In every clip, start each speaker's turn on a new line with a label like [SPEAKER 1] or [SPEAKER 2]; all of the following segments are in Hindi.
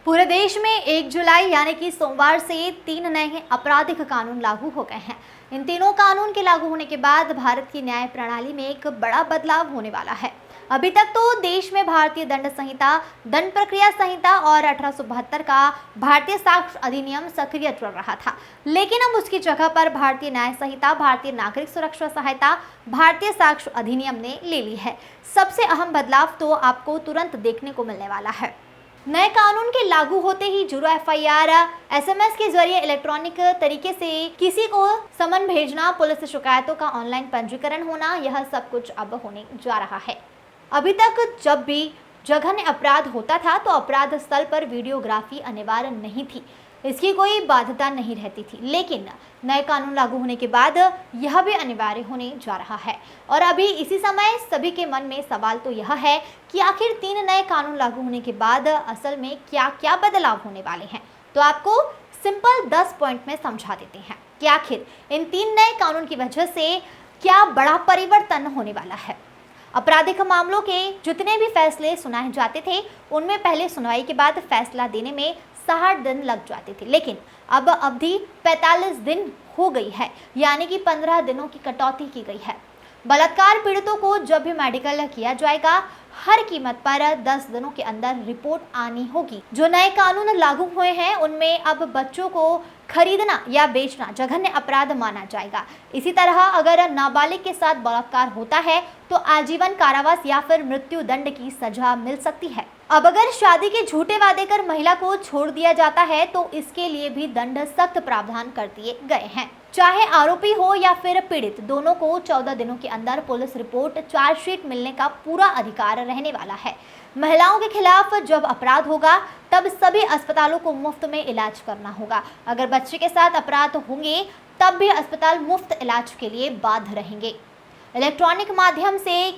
[SPEAKER 1] पूरे देश में 1 जुलाई यानी कि सोमवार से 3 नए आपराधिक कानून लागू हो गए हैं। इन तीनों कानून के लागू होने के बाद भारत की न्याय प्रणाली में एक बड़ा बदलाव होने वाला है। अभी तक तो देश में भारतीय दंड संहिता, दंड प्रक्रिया संहिता और 1872 का भारतीय साक्ष्य अधिनियम सक्रिय चल रहा था, लेकिन अब उसकी जगह पर भारतीय न्याय संहिता, भारतीय नागरिक सुरक्षा सहायता, भारतीय साक्ष्य अधिनियम ने ले ली है। सबसे अहम बदलाव तो आपको तुरंत देखने को मिलने वाला है। नए कानून के लागू होते ही जुर्म एफआईआर, एसएमएस के जरिए इलेक्ट्रॉनिक तरीके से किसी को समन भेजना, पुलिस शिकायतों का ऑनलाइन पंजीकरण होना, यह सब कुछ अब होने जा रहा है। अभी तक जब भी जघन्य अपराध होता था तो अपराध स्थल पर वीडियोग्राफी अनिवार्य नहीं थी, इसकी कोई बाध्यता नहीं रहती थी, लेकिन नए कानून लागू होने के बाद यह भी अनिवार्य होने जा रहा है। और अभी इसी समय सभी के मन में सवाल तो यह है कि आखिर 3 नए कानून लागू होने के बाद असल में क्या क्या बदलाव होने वाले हैं। तो आपको सिंपल 10 पॉइंट में समझा देते हैं कि आखिर इन 3 नए कानून की वजह से क्या बड़ा परिवर्तन होने वाला है। आपराधिक मामलों के जितने भी फैसले सुनाए जाते थे, उनमें पहले सुनवाई के बाद फैसला देने में 60 दिन लग जाते थे, लेकिन अब अवधि 45 दिन हो गई है, यानी कि 15 दिनों की कटौती की गई है। बलात्कार पीड़ितों को जब भी मेडिकल किया जाएगा, हर कीमत पर 10 दिनों के अंदर रिपोर्ट आनी होगी। जो नए कानून लागू हुए हैं उनमें अब बच्चों को खरीदना या बेचना जघन्य अपराध माना जाएगा। इसी तरह अगर नाबालिग के साथ बलात्कार होता है तो आजीवन कारावास या फिर मृत्यु दंड की सजा मिल सकती है। अब अगर शादी के झूठे वादे कर महिला को छोड़ दिया जाता है तो इसके लिए भी दंड सख्त प्रावधान कर दिए गए हैं। चाहे आरोपी हो या फिर पीड़ित, दोनों को 14 दिनों के अंदर पुलिस रिपोर्ट, चार्जशीट मिलने का पूरा अधिकार रहने वाला है। महिलाओं के खिलाफ जब अपराध होगा तब सभी अस्पतालों को मुफ्त में इलाज करना होगा। अगर बच्चे के साथ अपराध होंगे तब भी अस्पताल मुफ्त इलाज के लिए बाध्य रहेंगे। इलेक्ट्रॉनिक माध्यम से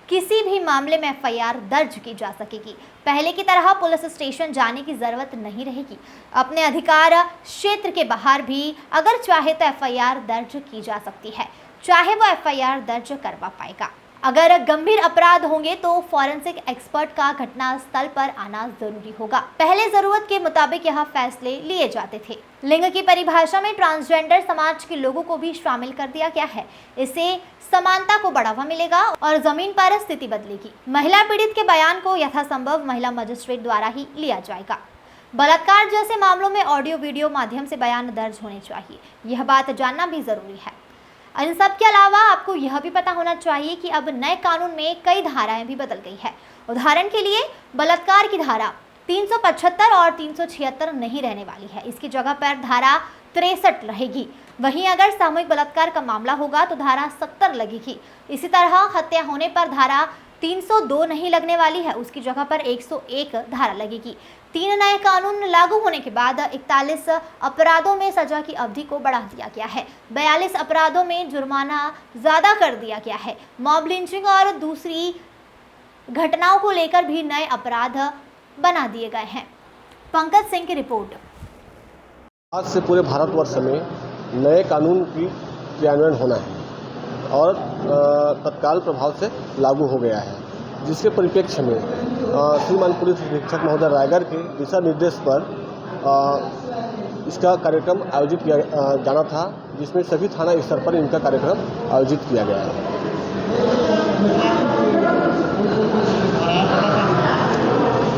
[SPEAKER 1] किसी भी मामले में एफआईआर दर्ज की जा सकेगी। पहले की तरह पुलिस स्टेशन जाने की जरूरत नहीं रहेगी। अपने अधिकार क्षेत्र के बाहर भी अगर चाहे तो एफआईआर दर्ज की जा सकती है, चाहे वो एफआईआर दर्ज करवा पाएगा। अगर गंभीर अपराध होंगे तो फॉरेंसिक एक्सपर्ट का घटना स्थल पर आना जरूरी होगा। पहले जरूरत के मुताबिक यह फैसले लिए जाते थे। लिंग की परिभाषा में ट्रांसजेंडर समाज के लोगों को भी शामिल कर दिया गया है। इससे समानता को बढ़ावा मिलेगा और जमीन पर स्थिति बदलेगी। महिला पीड़ित के बयान को यथासंभव महिला मजिस्ट्रेट द्वारा ही लिया जाएगा। बलात्कार जैसे मामलों में ऑडियो वीडियो माध्यम से बयान दर्ज होने चाहिए, यह बात जानना भी जरूरी है। इन सब के अलावा आपको यह भी पता होना चाहिए कि अब नए कानून में कई धाराएं भी बदल गई है। उदाहरण के लिए बलात्कार की धारा 375 और 376 नहीं रहने वाली है, इसकी जगह पर धारा 63 रहेगी। वहीं अगर सामूहिक बलात्कार का मामला होगा तो धारा 70 लगेगी। इसी तरह हत्या होने पर धारा 302 नहीं लगने वाली है, उसकी जगह पर 101 धारा लगेगी। 3 नए कानून लागू होने के बाद 41 अपराधों में सजा की अवधि को बढ़ा दिया गया है। 42 अपराधों में जुर्माना ज्यादा कर दिया गया है। मॉब लिंचिंग और दूसरी घटनाओं को लेकर भी नए अपराध बना दिए गए हैं। पंकज सिंह की रिपोर्ट।
[SPEAKER 2] आज से पूरे भारतवर्ष में नए कानून की क्रियान्वयन होना है और तत्काल प्रभाव से लागू हो गया है, जिसके परिप्रेक्ष्य में श्रीमान पुलिस अधीक्षक महोदय रायगढ़ के दिशा निर्देश पर इसका कार्यक्रम आयोजित किया जाना था, जिसमें सभी थाना स्तर पर इनका कार्यक्रम आयोजित किया गया है।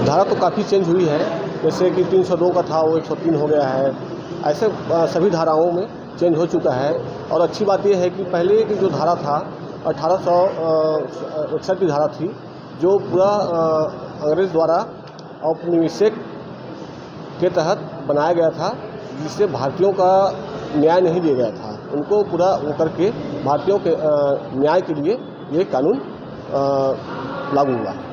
[SPEAKER 2] धारा तो काफ़ी चेंज हुई है, जैसे कि 302 का था वो 103 हो गया है। ऐसे सभी धाराओं में चेंज हो चुका है। और अच्छी बात यह है कि पहले की जो धारा था 1861 की धारा थी, जो पूरा अंग्रेज़ द्वारा औपनिवेशिक के तहत बनाया गया था, जिससे भारतीयों का न्याय नहीं दिया गया था। उनको पूरा वो करके भारतीयों के न्याय के लिए ये कानून लागू हुआ है।